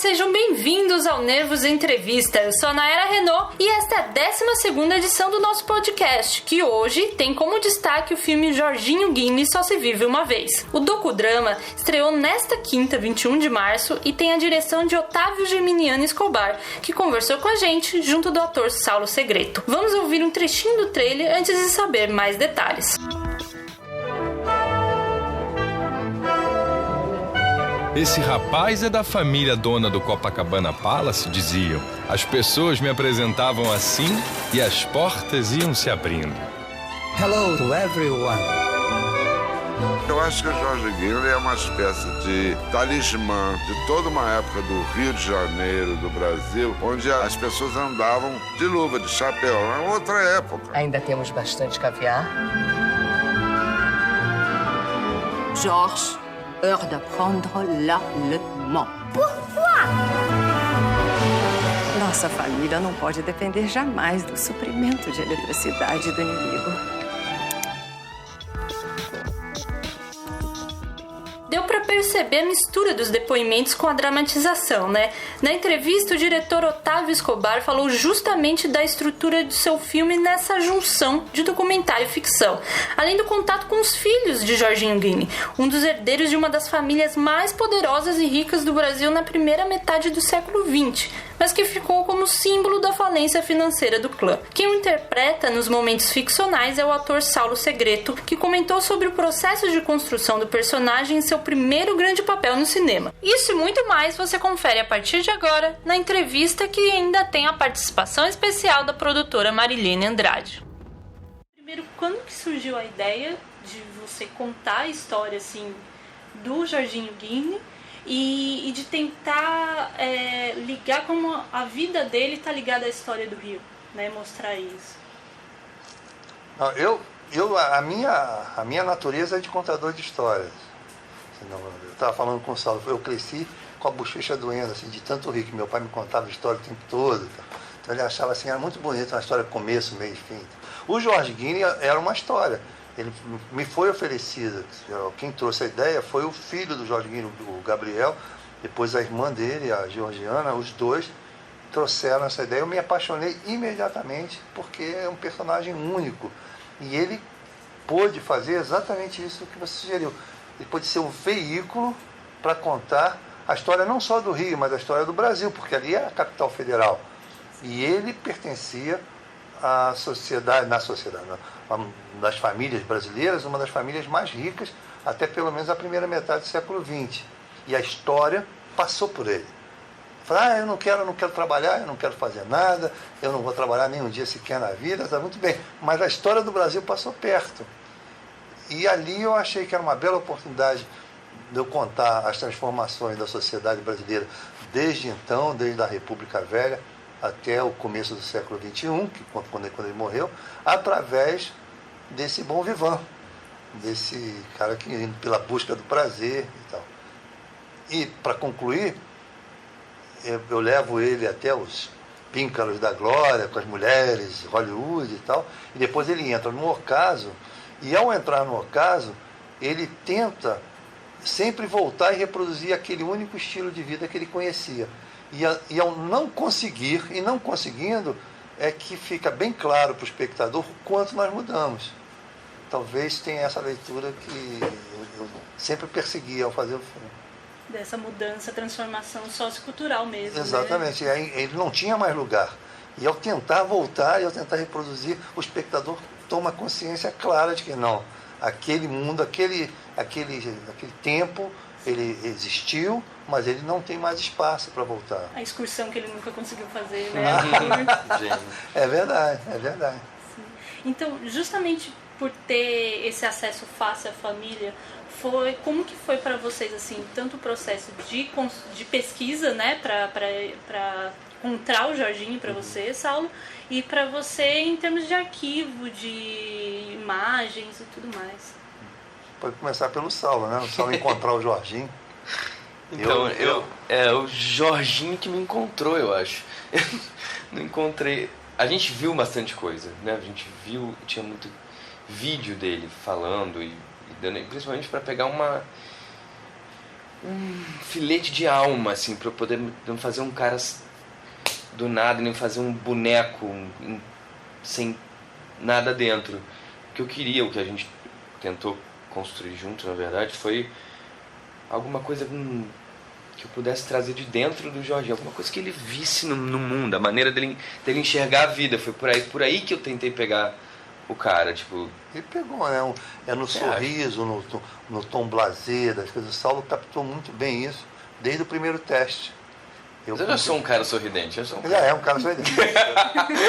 sejam bem-vindos ao Nervos Entrevista. Eu sou a Nayara Renault e esta é a 12ª edição do nosso podcast, que hoje tem como destaque o filme Jorginho Guinle Só Se Vive Uma Vez. O docudrama estreou nesta quinta, 21 de março, e tem a direção de Otávio Geminiano Escobar, que conversou com a gente junto do ator Saulo Segreto. Vamos ouvir um trechinho do trailer antes de saber mais detalhes. Esse rapaz é da família dona do Copacabana Palace, diziam. As pessoas me apresentavam assim e as portas iam se abrindo. Hello to everyone. Eu acho que o Jorge Guinle é uma espécie de talismã de toda uma época do Rio de Janeiro, do Brasil, onde as pessoas andavam de luva, de chapéu. É outra época. Ainda temos bastante caviar. Georges, heure de prendre l'allemand. Pourquoi? Nossa família não pode depender jamais do suprimento de eletricidade do inimigo. Deu pra perceber a mistura dos depoimentos com a dramatização, né? Na entrevista, o diretor Otávio Escobar falou justamente da estrutura de seu filme nessa junção de documentário e ficção, além do contato com os filhos de Jorginho Guinle, um dos herdeiros de uma das famílias mais poderosas e ricas do Brasil na primeira metade do século XX, mas que ficou como símbolo da falência financeira do clã. Quem o interpreta nos momentos ficcionais é o ator Saulo Segreto, que comentou sobre o processo de construção do personagem em seu primeiro grande papel no cinema. Isso e muito mais você confere a partir de agora na entrevista, que ainda tem a participação especial da produtora Marilene Andrade. Primeiro, quando que surgiu a ideia de você contar a história assim do Jorginho Guinle e de tentar ligar como a vida dele está ligada à história do Rio, né? Mostrar isso. A minha natureza é de contador de histórias. Eu estava falando com o Saulo, eu cresci com a bochecha doendo, assim, de tanto rir, que meu pai me contava história o tempo todo. Então ele achava assim, era muito bonito, uma história começo, meio e fim. O Jorge Guinle era uma história. Ele me foi oferecido, quem trouxe a ideia foi o filho do Jorge Guinle, o Gabriel, depois a irmã dele, a Georgiana, os dois trouxeram essa ideia. Eu me apaixonei imediatamente, porque é um personagem único. E ele pôde fazer exatamente isso que você sugeriu. Ele pôde ser um veículo para contar a história não só do Rio, mas a história do Brasil, porque ali é a capital federal. E ele pertencia à sociedade, das famílias brasileiras, uma das famílias mais ricas, até pelo menos a primeira metade do século XX. E a história passou por ele. Falei, eu não quero trabalhar, eu não quero fazer nada, eu não vou trabalhar nem um dia sequer na vida, está muito bem. Mas a história do Brasil passou perto. E ali eu achei que era uma bela oportunidade de eu contar as transformações da sociedade brasileira desde então, desde a República Velha até o começo do século XXI, quando ele morreu, através desse bon vivant, desse cara que indo pela busca do prazer e tal. E, para concluir, eu levo ele até os píncaros da glória, com as mulheres, Hollywood e tal, e depois ele entra no ocaso. E ao entrar no ocaso, ele tenta sempre voltar e reproduzir aquele único estilo de vida que ele conhecia. E ao não conseguir, e não conseguindo, é que fica bem claro para o espectador o quanto nós mudamos. Talvez tenha essa leitura que eu sempre persegui ao fazer o filme. Dessa mudança, transformação sociocultural mesmo. Exatamente. Né? Ele não tinha mais lugar. E ao tentar voltar, e ao tentar reproduzir, o espectador toma consciência clara de que não, aquele mundo, aquele tempo, ele existiu, mas ele não tem mais espaço para voltar. A excursão que ele nunca conseguiu fazer, né? É verdade, é verdade. Sim. Então, justamente por ter esse acesso fácil à família, como que foi para vocês, assim, tanto o processo de pesquisa, né, para encontrar o Jorginho para você, Saulo, e para você em termos de arquivo, de imagens e tudo mais? Pode começar pelo Saulo, né? O Saulo encontrar o Jorginho. Então, o Jorginho que me encontrou, eu acho. Eu não encontrei... A gente viu bastante coisa, né? A gente viu, tinha muito vídeo dele falando e dando, principalmente para pegar filete de alma, assim, pra eu poder não fazer um cara do nada, nem fazer um boneco sem nada dentro. O que eu queria, o que a gente tentou construir junto, na verdade, foi alguma coisa que eu pudesse trazer de dentro do Jorginho, alguma coisa que ele visse no mundo, a maneira dele enxergar a vida. Foi por aí que eu tentei pegar o cara, tipo... Ele pegou, né? No sorriso, no tom blasé das coisas. O Saulo captou muito bem isso, desde o primeiro teste. Eu já sou um cara sorridente. Ele é um cara sorridente.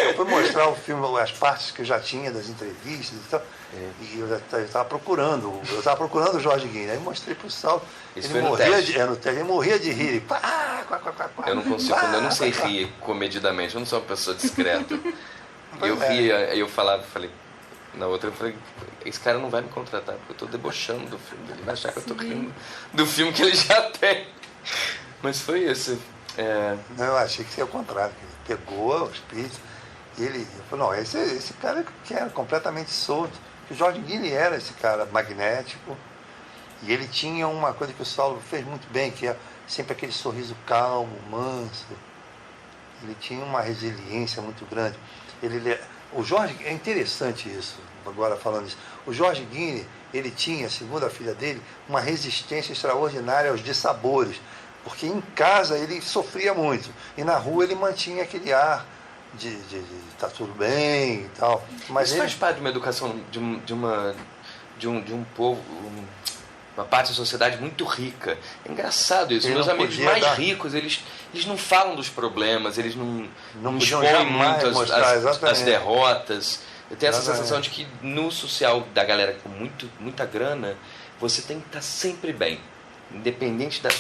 Eu fui mostrar o filme, as partes que eu já tinha das entrevistas e tal. E eu estava procurando o Jorge Guinle. Aí mostrei para o Saulo. Isso ele foi no morria teste. no teste. Ele morria de rir. Eu não consigo, eu não sei rir comedidamente. Eu não sou uma pessoa discreta. E eu ria, aí eu falei, na outra eu falei, esse cara não vai me contratar, porque eu estou debochando do filme dele. Ele vai achar que eu estou rindo do filme que ele já tem. Mas foi isso. Não, eu achei que seria o contrário. Ele pegou o espírito e ele falou, não, esse cara que era completamente solto. O Jorge Guinle era esse cara magnético. E ele tinha uma coisa que o Saulo fez muito bem, que é sempre aquele sorriso calmo, manso. Ele tinha uma resiliência muito grande. O Jorge, é interessante isso, agora falando isso. O Jorge Guinle, ele tinha, segundo a filha dele, uma resistência extraordinária aos dissabores. Porque em casa ele sofria muito. E na rua ele mantinha aquele ar de tá tudo bem e tal. Mas isso faz parte de uma educação de um povo, uma parte da sociedade muito rica. É engraçado isso. Meus amigos mais ricos, eles não falam dos problemas, eles não expõem muito as derrotas. Eu tenho essa sensação de que no social da galera com muita grana, você tem que estar sempre bem. Independente da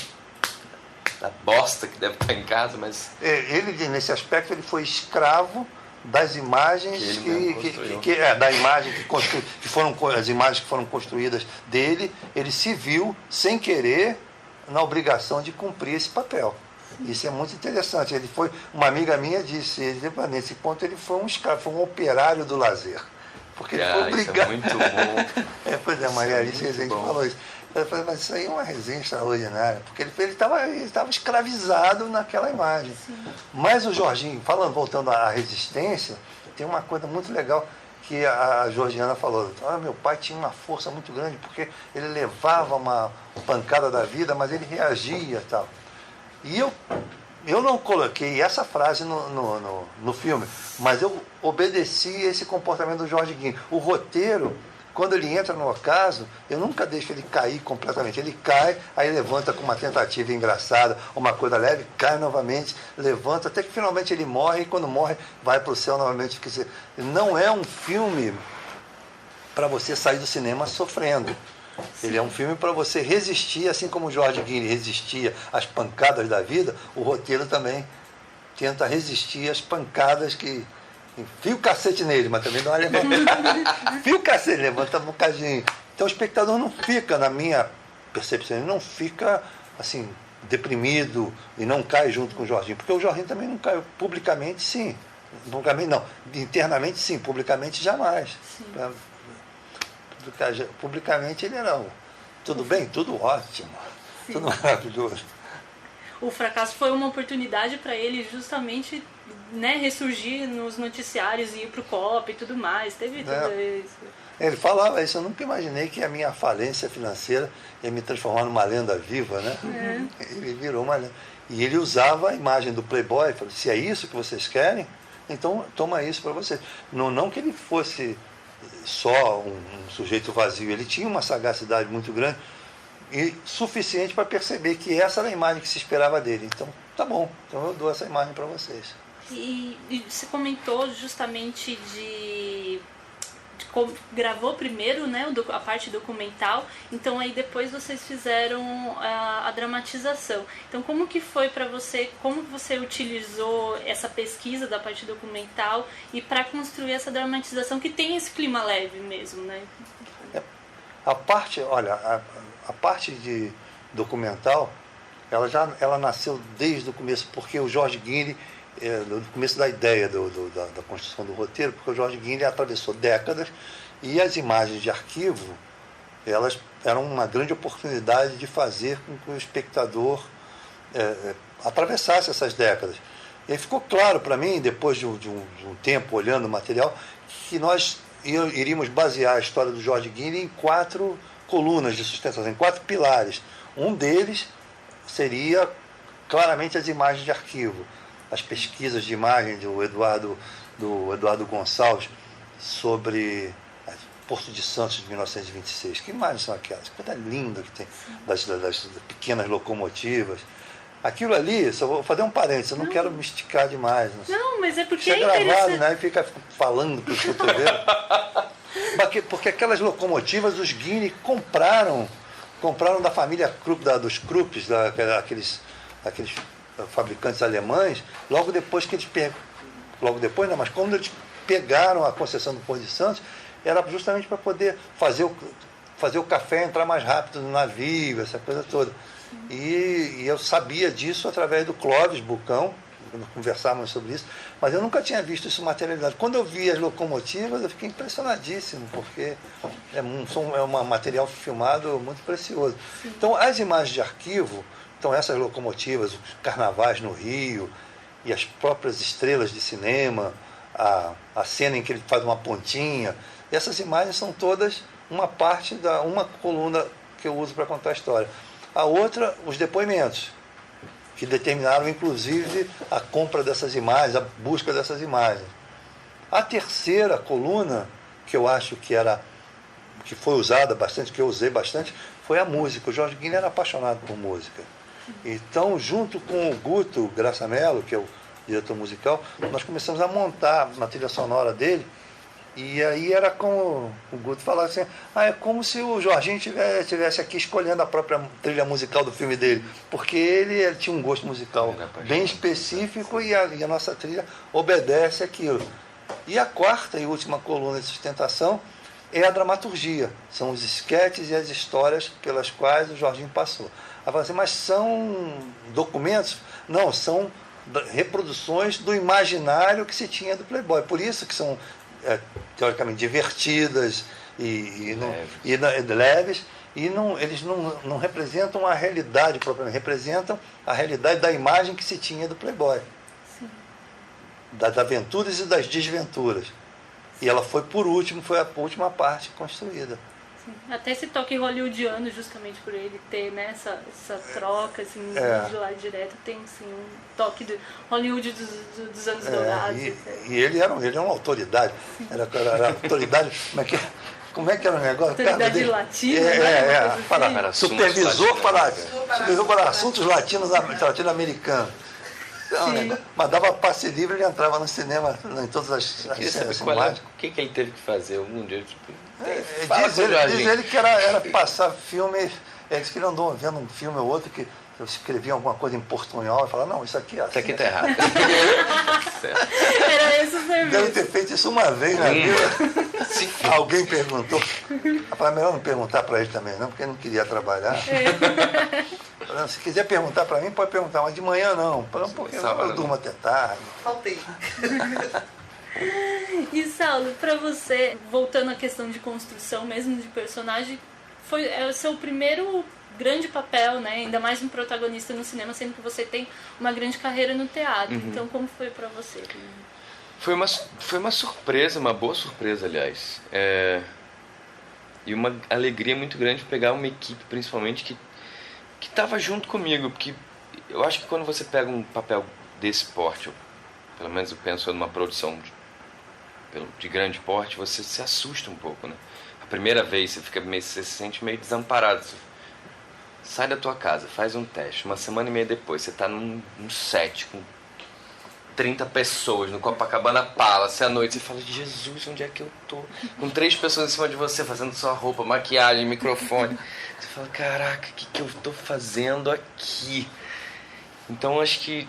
bosta que deve estar em casa, mas... Ele, nesse aspecto, ele foi escravo das imagens as imagens que foram construídas dele. Ele se viu, sem querer, na obrigação de cumprir esse papel. Isso é muito interessante. Uma amiga minha disse, nesse ponto ele foi um escravo, foi um operário do lazer. Porque ele foi obrigado. Isso é muito bom. Pois é, Maria Alice Rezende falou isso. Eu falei, mas isso aí é uma resenha extraordinária, porque ele estava escravizado naquela imagem. Sim. Mas o Jorginho, voltando à resistência, tem uma coisa muito legal que a Georgiana falou. Meu pai tinha uma força muito grande, porque ele levava uma pancada da vida, mas ele reagia e tal. E eu não coloquei essa frase no filme, mas eu obedeci esse comportamento do Jorge Guinle. O roteiro, quando ele entra no ocaso, eu nunca deixo ele cair completamente. Ele cai, aí levanta com uma tentativa engraçada, uma coisa leve, cai novamente, levanta, até que finalmente ele morre, e quando morre, vai para o céu novamente. Quer dizer, não é um filme para você sair do cinema sofrendo. Ele é um filme para você resistir, assim como o Jorge Guinle resistia às pancadas da vida, o roteiro também tenta resistir às pancadas que... Enfia o cacete nele, mas também dá uma levantada. Enfia o cacete, levanta um bocadinho. Então o espectador não fica, na minha percepção, ele não fica assim, deprimido e não cai junto com o Jorginho. Porque o Jorginho também não caiu publicamente, sim. Publicamente não. Internamente, sim. Publicamente, jamais. Publicamente ele era tudo bem, tudo ótimo, sim, tudo maravilhoso. O fracasso foi uma oportunidade para ele justamente, né, ressurgir nos noticiários e ir pro COP e tudo mais. Teve tudo isso. Ele falava isso, eu nunca imaginei que a minha falência financeira ia me transformar numa lenda viva, né? Ele virou uma lenda. E ele usava a imagem do Playboy, falou, se é isso que vocês querem, então toma isso para vocês. Não que ele fosse só um sujeito vazio, ele tinha uma sagacidade muito grande e suficiente para perceber que essa era a imagem que se esperava dele. Então, tá bom, então eu dou essa imagem para vocês. E você comentou justamente gravou primeiro, né, a parte documental, então aí depois vocês fizeram a dramatização. Então como que foi para você, como você utilizou essa pesquisa da parte documental e para construir essa dramatização que tem esse clima leve mesmo, né? A parte de documental, ela nasceu desde o começo, porque o Jorge Guinle, no começo da ideia da construção do roteiro, porque o Jorge Guinle atravessou décadas e as imagens de arquivo elas eram uma grande oportunidade de fazer com que o espectador atravessasse essas décadas. E aí ficou claro para mim, depois de um tempo olhando o material, que nós iríamos basear a história do George Guinley em 4 colunas de sustentação, em 4 pilares. Um deles seria claramente as imagens de arquivo, as pesquisas de imagem do Eduardo Gonçalves sobre Porto de Santos de 1926. Que imagens são aquelas? Que coisa linda que tem das pequenas locomotivas. Aquilo ali, só vou fazer um parênteses, eu não quero me esticar demais. Não, mas é porque é gravado, né? Fica falando para os cotovelos. Porque aquelas locomotivas, os Guinley compraram da família Krupp, dos Krupps, aqueles fabricantes alemães, logo depois, mas quando eles pegaram a concessão do Porto de Santos, era justamente para poder fazer o café entrar mais rápido no navio, essa coisa toda. E eu sabia disso através do Clóvis Bucão, conversávamos sobre isso, mas eu nunca tinha visto isso materializado. Quando eu vi as locomotivas, eu fiquei impressionadíssimo, porque é um material filmado muito precioso. Então, as imagens de arquivo, então essas locomotivas, os carnavais no Rio, e as próprias estrelas de cinema, a cena em que ele faz uma pontinha, essas imagens são todas uma parte uma coluna que eu uso para contar a história. A outra, os depoimentos, que determinaram, inclusive, a compra dessas imagens, a busca dessas imagens. A terceira coluna, que eu acho que foi usada bastante, que eu usei bastante, foi a música. O George Guinley era apaixonado por música. Então, junto com o Guto Graça Mello, que é o diretor musical, nós começamos a montar na trilha sonora dele. E aí era como o Guto falava assim, é como se o Jorginho estivesse aqui escolhendo a própria trilha musical do filme dele, porque ele tinha um gosto musical bem específico e a nossa trilha obedece aquilo. E a quarta e última coluna de sustentação é a dramaturgia, são os esquetes e as histórias pelas quais o Jorginho passou. Assim, mas são documentos? Não, são reproduções do imaginário que se tinha do Playboy, por isso que são teoricamente divertidas e leves, e eles não representam a realidade propriamente, representam a realidade da imagem que se tinha do Playboy. Sim. Das aventuras e das desventuras. E ela foi a última parte construída. Sim. Até esse toque hollywoodiano, justamente por ele ter, né, essa troca assim, de lá direto, tem assim, um toque do Hollywood dos anos dourados. E ele era uma autoridade. Era autoridade. Como é que era o negócio? Autoridade latina. Supervisor para assuntos latinos latino-americanos. Então, mas dava passe livre, ele entrava no cinema, em todas as cenas. O que ele teve que fazer algum dia? Diz ele que era passar filme, eles que andam vendo um filme ou outro que eu escrevia alguma coisa em portunhol e falava, não, isso aqui isso aqui tá errado. Era esse o serviço. Deve ter feito isso uma vez na vida. Alguém perguntou. Eu falei, melhor não perguntar para ele também, não, porque ele não queria trabalhar. Falei, se quiser perguntar para mim, pode perguntar, mas de manhã não. Porque eu durmo até tarde. Faltei. E Saulo, para você, voltando à questão de construção mesmo de personagem, é o seu primeiro grande papel, né? Ainda mais um protagonista no cinema, sendo que você tem uma grande carreira no teatro. Então, como foi para você? Foi uma surpresa, uma boa surpresa, aliás. E uma alegria muito grande pegar uma equipe, principalmente, que estava junto comigo. Porque eu acho que quando você pega um papel desse porte, ou pelo menos eu penso numa produção de grande porte, você se assusta um pouco, né? A primeira vez você se sente meio desamparado. Você sai da tua casa, faz um teste, uma semana e meia depois, você está num set com 30 pessoas no Copacabana Palace à noite, você fala, Jesus, onde é que eu tô? Com 3 pessoas em cima de você, fazendo sua roupa, maquiagem, microfone. Você fala, caraca, o que eu tô fazendo aqui? Então, acho que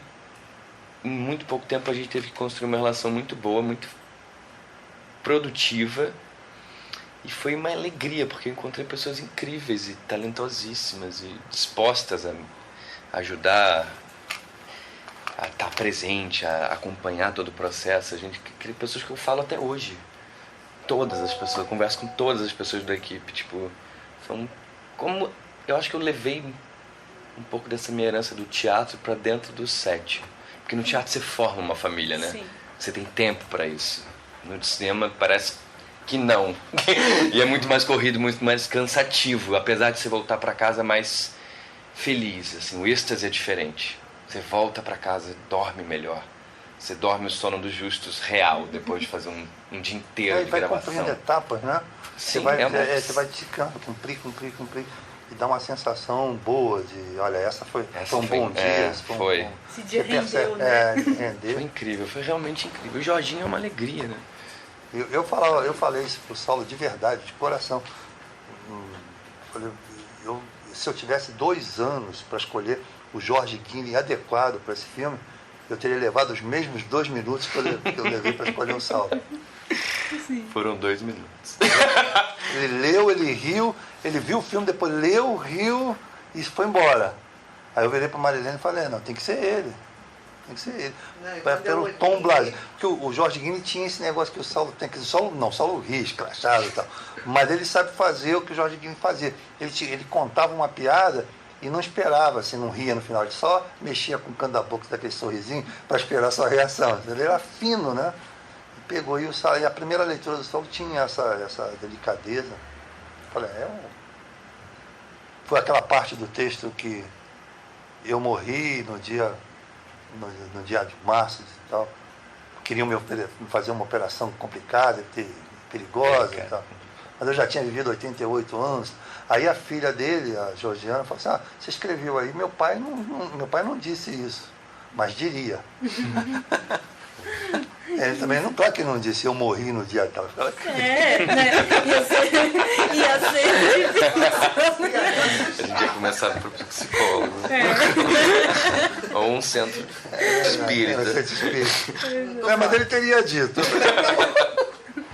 em muito pouco tempo a gente teve que construir uma relação muito boa, muito produtiva, e foi uma alegria, porque eu encontrei pessoas incríveis e talentosíssimas e dispostas a ajudar, a estar presente, a acompanhar todo o processo. A gente cria pessoas que eu falo até hoje. Todas as pessoas, eu converso com todas as pessoas da equipe, tipo, Como eu acho que eu levei um pouco dessa minha herança do teatro para dentro do set. Porque no teatro você forma uma família, né? Sim. Você tem tempo para isso. No cinema parece que não. E é muito mais corrido, muito mais cansativo, apesar de você voltar para casa mais feliz, assim, o êxtase é diferente. Você volta para casa, dorme melhor. Você dorme o sono dos justos real, depois de fazer um dia inteiro de gravação. Vai cumprindo etapas, né? Sim, você vai ticando, cumprir. E dá uma sensação boa de, olha, foi um bom dia. Foi. Esse dia rendeu, né? Rendeu. Foi incrível, foi realmente incrível. O Jorginho é uma alegria, né? Eu falei isso pro Saulo de verdade, de coração. Se eu tivesse 2 anos para escolher o Jorge Guinle adequado para esse filme, eu teria levado os mesmos 2 minutos que eu levei para escolher o Saulo. Sim. Foram 2 minutos. Ele leu, ele riu, ele viu o filme, depois leu, riu e foi embora. Aí eu virei para Marilene e falei, não, tem que ser ele. Tem que ser ele. Pelo tom blasé. Porque o Jorge Guinle tinha esse negócio que o Saulo tem, que o Saulo ri, escrachado e tal. Mas ele sabe fazer o que o Jorge Guinle fazia. Ele contava uma piada e não esperava, assim, não ria no final. Ele só mexia com o canto da boca daquele sorrisinho para esperar a sua reação. Ele era fino, né? Pegou e a primeira leitura do Saulo tinha essa delicadeza. Falei, foi aquela parte do texto que eu morri no dia de março e tal. Queriam me fazer uma operação complicada, perigosa e tal. Mas eu já tinha vivido 88 anos. Aí a filha dele, a Georgiana, falou assim, você escreveu aí, meu pai não disse isso, mas diria. Ele também não, claro que não disse, eu morri no dia tal. Né? Ia ser A gente ia começar para o psicólogo. Ou um centro espírita. Mas ele teria dito.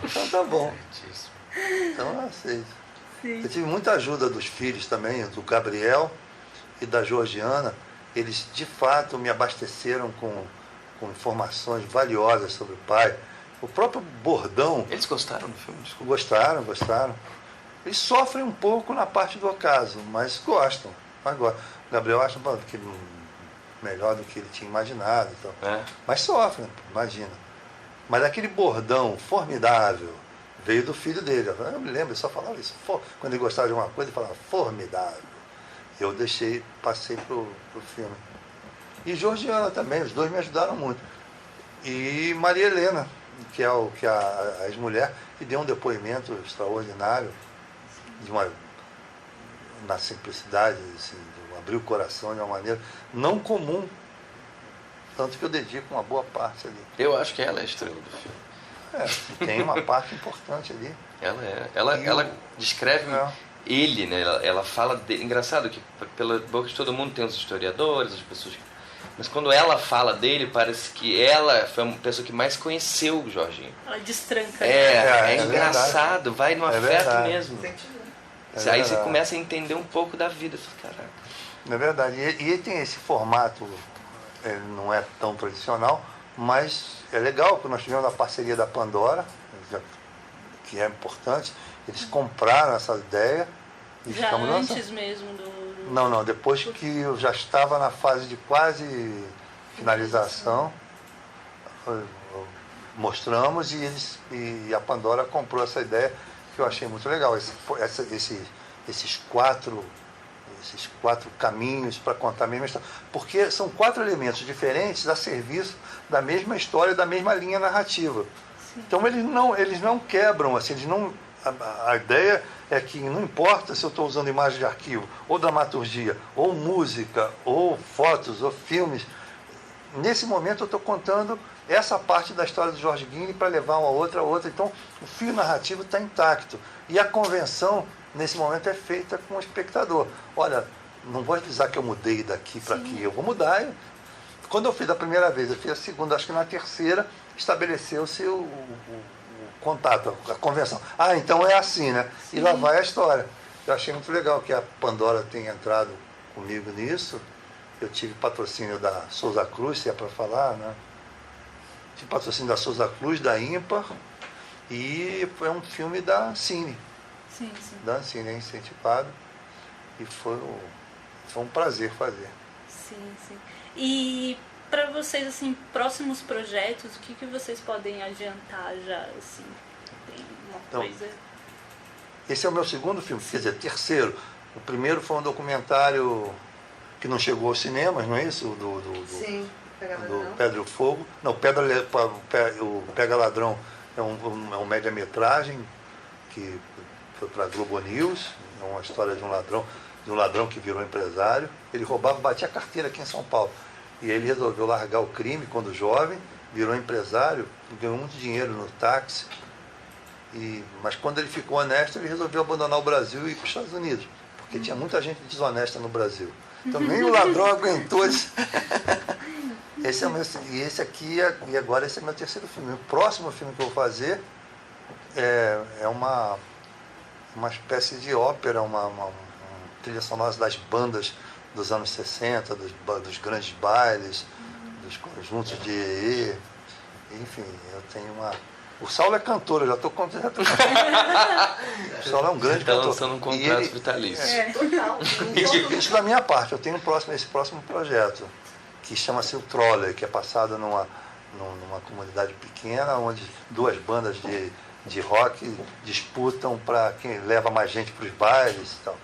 Então tá bom. Então eu aceito. Sim. Eu tive muita ajuda dos filhos também, do Gabriel e da Georgiana. Eles de fato me abasteceram com informações valiosas sobre o pai. O próprio bordão... Eles gostaram do filme? Desculpa. Gostaram. Eles sofrem um pouco na parte do ocaso, mas gostam. O Gabriel acha que melhor do que ele tinha imaginado. Então. Mas sofrem, imagina. Mas aquele bordão formidável veio do filho dele. Eu me lembro, ele só falava isso. Quando ele gostava de uma coisa, ele falava formidável. Eu passei pro filme. E Georgiana também, os dois me ajudaram muito. E Maria Helena, que é a ex-mulher, que deu um depoimento extraordinário, na simplicidade, assim, de abrir o coração de uma maneira não comum. Tanto que eu dedico uma boa parte ali. Eu acho que ela é a estrela do filme. Tem uma parte importante ali. Ela descreve ele, né? Ela fala... Engraçado que pela boca de todo mundo tem os historiadores, as pessoas... Mas quando ela fala dele, parece que ela foi a pessoa que mais conheceu o Jorginho. Ela destranca. É engraçado, vai no afeto mesmo. Aí você verdade. começa a entender um pouco da vida. Caraca. É verdade. E ele tem esse formato, ele não é tão tradicional, mas é legal, porque nós tivemos a parceria da Pandora, que é importante. Eles compraram essa ideia. E Já antes mesmo do... Não, depois que eu já estava na fase de quase finalização, mostramos e a Pandora comprou essa ideia, que eu achei muito legal. Esses quatro caminhos para contar a mesma história. Porque são 4 elementos diferentes a serviço da mesma história, da mesma linha narrativa. Sim. Então eles não quebram, assim, a ideia é que não importa se eu estou usando imagem de arquivo, ou dramaturgia, ou música, ou fotos, ou filmes. Nesse momento eu estou contando essa parte da história do Jorge Guinle para levar uma outra. Então o fio narrativo está intacto. E a convenção, nesse momento, é feita com o espectador. Olha, não vou avisar que eu mudei daqui para aqui, eu vou mudar. Quando eu fiz a primeira vez, eu fiz a segunda, acho que na terceira, estabeleceu-se o contato, a convenção. Então é assim, né? Sim. E lá vai a história. Eu achei muito legal que a Pandora tenha entrado comigo nisso. Eu tive patrocínio da Souza Cruz, se é para falar, né? Tive patrocínio da Souza Cruz, da Ímpar, e foi um filme da Cine. Sim. Dancinha incentivado. E foi um prazer fazer. Sim. E para vocês, assim, próximos projetos, o que vocês podem adiantar já, assim? Tem uma coisa... Esse é o meu segundo filme, quer dizer, terceiro. O primeiro foi um documentário que não chegou aos cinemas, não é isso? Sim, do Pedra e o Fogo. Não, o Pega Ladrão é um média-metragem que foi para a Globo News, é uma história de um ladrão que virou empresário. Ele roubava, batia carteira aqui em São Paulo. E ele resolveu largar o crime quando jovem, virou empresário, ganhou muito dinheiro no táxi. Mas quando ele ficou honesto, ele resolveu abandonar o Brasil e ir para os Estados Unidos, porque tinha muita gente desonesta no Brasil. Então nem o ladrão aguentou. Esse agora esse é meu terceiro filme. O próximo filme que eu vou fazer é uma espécie de ópera, uma trilha sonora das bandas dos anos 60, dos grandes bailes, dos conjuntos de EE. Enfim, eu tenho uma... O Saulo é cantor, eu já estou contando. O Saulo é um grande cantor. Está lançando um contrato vitalício. Total. Isso da minha parte. Eu tenho esse próximo projeto, que chama-se o Troller, que é passado numa comunidade pequena, onde duas bandas de rock disputam para quem leva mais gente para os bailes e tal.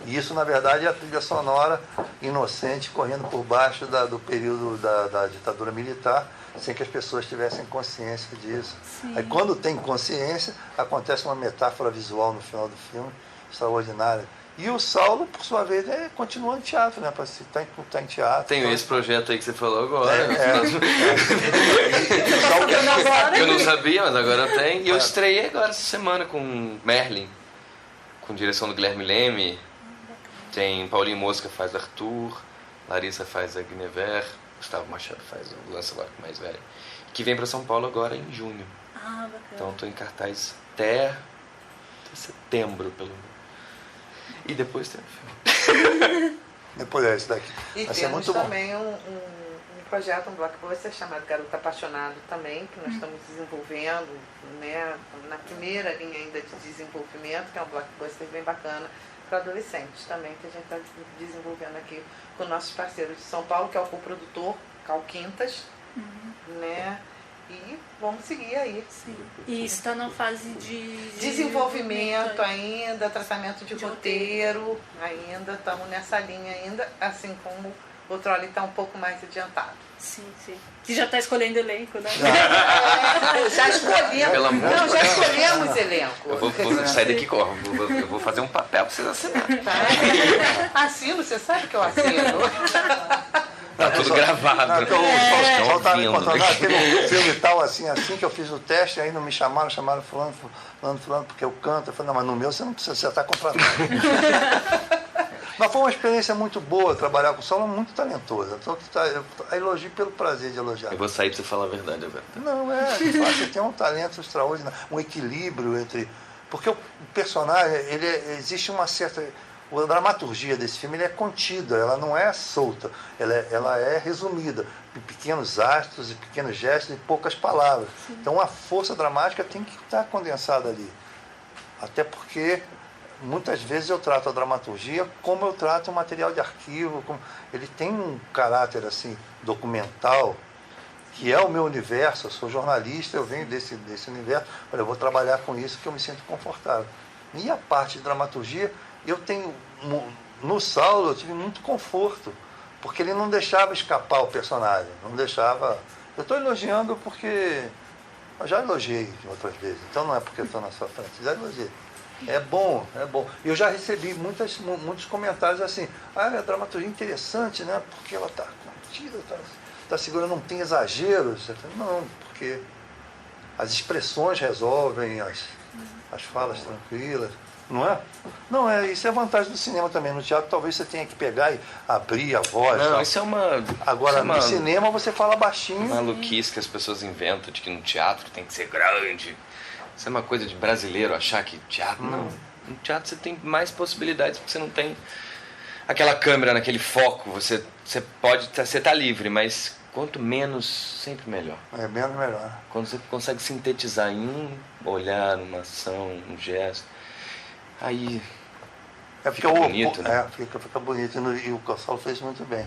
E isso, na verdade, é a trilha sonora inocente correndo por baixo do período da ditadura militar, sem que as pessoas tivessem consciência disso. Sim. Aí, quando tem consciência, acontece uma metáfora visual no final do filme extraordinária. E o Saulo, por sua vez, continua no teatro, né? Tá em teatro. Tem esse projeto aí que você falou agora. Eu não sabia, mas agora tem. E eu estreiei agora essa semana com Merlin, com direção do Guilherme Leme. Tem Paulinho Mosca faz Arthur, Larissa faz a Guinevere, Gustavo Machado faz o Lancelot mais velho. Que vem para São Paulo agora em junho. Bacana. Então estou em cartaz até setembro, pelo menos. E depois tem o filme. Depois é esse daqui. E vai temos muito também um projeto, um blockbuster chamado Garoto Apaixonado também, que nós estamos desenvolvendo, né, na primeira linha ainda de desenvolvimento, que é um blockbuster bem bacana para adolescentes também, que a gente está desenvolvendo aqui com nossos parceiros de São Paulo, que é o coprodutor Cal Quintas, né? E vamos seguir aí. Sim. E está na fase de desenvolvimento ainda, tratamento de roteiro, ainda estamos nessa linha ainda, assim como o Trolley está um pouco mais adiantado. Sim. E já está escolhendo elenco, né? Já escolhemos. Não, já escolhemos elenco. Eu vou sair daqui, eu vou fazer um papel para vocês assinarem. Assino, você sabe que eu assino. Tá tudo gravado. Só estava me contando, teve um filme tal, assim, que eu fiz o teste, aí não me chamaram fulano, porque eu canto. Eu falei, não, mas no meu você não precisa, você está contratado. Mas foi uma experiência muito boa trabalhar com o Saulo, muito talentoso. Então, eu elogio pelo prazer de elogiar. Eu vou sair para você falar a verdade, Alberto. Não, você tem um talento extraordinário, um equilíbrio entre... Porque o personagem, existe uma certa... A dramaturgia desse filme é contida, ela não é solta, ela é resumida em pequenos astros e pequenos gestos e poucas palavras. Sim. Então a força dramática tem que estar condensada ali. Até porque muitas vezes eu trato a dramaturgia como eu trato o material de arquivo. Ele tem um caráter assim documental, que é o meu universo. Eu sou jornalista, eu venho desse universo, mas eu vou trabalhar com isso que eu me sinto confortável. E a parte de dramaturgia, eu tenho, no Saulo eu tive muito conforto, porque ele não deixava escapar o personagem, não deixava... Eu estou elogiando porque eu já elogiei outras vezes, então não é porque eu estou na sua frente, já elogiei. É bom. E eu já recebi muitos comentários assim, a dramaturgia é interessante, né? Porque ela está contida, está segura, não tem exageros. Não, porque as expressões resolvem, as falas tranquilas. Não é? Não, isso é vantagem do cinema também. No teatro talvez você tenha que pegar e abrir a voz. Não, tal. Isso é uma... Agora, no cinema você fala baixinho. Maluquice que as pessoas inventam de que no teatro tem que ser grande. Isso é uma coisa de brasileiro achar que teatro... Não. No teatro você tem mais possibilidades porque você não tem aquela câmera naquele foco. Você tá livre, mas quanto menos, sempre melhor. É menos melhor. Quando você consegue sintetizar em um olhar, uma ação, um gesto... Aí fica bonito, né? Fica bonito e o Gonçalo fez muito bem.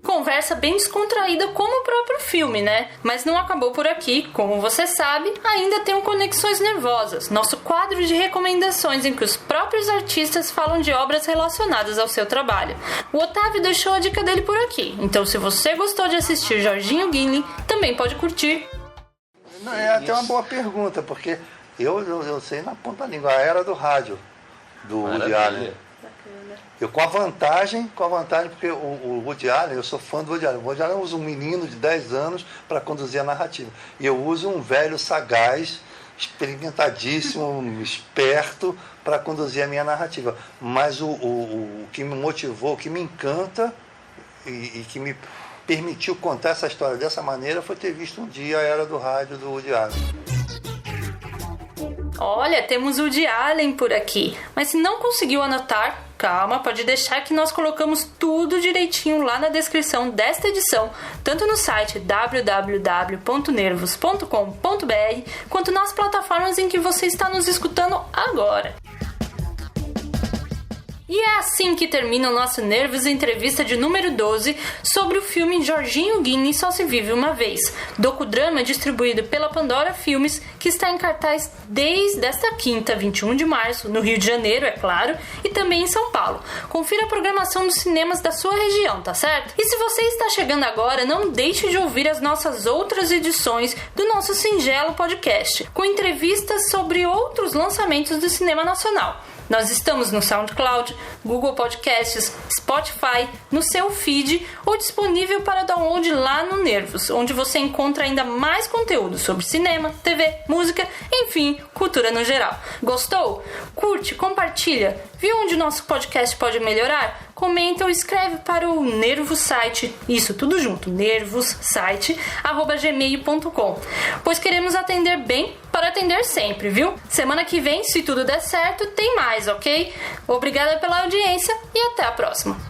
Conversa bem descontraída como o próprio filme, né? Mas não acabou por aqui. Como você sabe, ainda tem o Conexões Nervosas, nosso quadro de recomendações em que os próprios artistas falam de obras relacionadas ao seu trabalho. O Otávio deixou a dica dele por aqui, então se você gostou de assistir Jorginho Guinle, também pode curtir. Não, é até uma boa pergunta, porque eu sei na ponta da língua, a era do rádio, do Woody Allen. Eu com a vantagem, porque o Woody Allen, eu sou fã do Woody Allen. O Woody Allen usa um menino de 10 anos para conduzir a narrativa. E eu uso um velho sagaz, experimentadíssimo, esperto, para conduzir a minha narrativa. Mas o que me motivou, o que me encanta e que me permitiu contar essa história dessa maneira foi ter visto um dia a Era do Rádio do Woody Allen. Olha, temos o Woody Allen por aqui. Mas se não conseguiu anotar, calma, pode deixar que nós colocamos tudo direitinho lá na descrição desta edição, tanto no site www.nervos.com.br, quanto nas plataformas em que você está nos escutando agora. E é assim que termina o nosso Nervos Entrevista de número 12 sobre o filme Jorginho Guinle Só Se Vive Uma Vez, docudrama distribuído pela Pandora Filmes, que está em cartaz desde esta quinta, 21 de março, no Rio de Janeiro, é claro, e também em São Paulo. Confira a programação dos cinemas da sua região, tá certo? E se você está chegando agora, não deixe de ouvir as nossas outras edições do nosso singelo podcast, com entrevistas sobre outros lançamentos do cinema nacional. Nós estamos no SoundCloud, Google Podcasts, Spotify, no seu feed ou disponível para download lá no Nervos, onde você encontra ainda mais conteúdo sobre cinema, TV, música, enfim, cultura no geral. Gostou? Curte, compartilha. Viu onde o nosso podcast pode melhorar? Comenta ou escreve para o nervossite, isso tudo junto, nervossite@gmail.com, pois queremos atender bem para atender sempre, viu? Semana que vem, se tudo der certo, tem mais, ok? Obrigada pela audiência e até a próxima!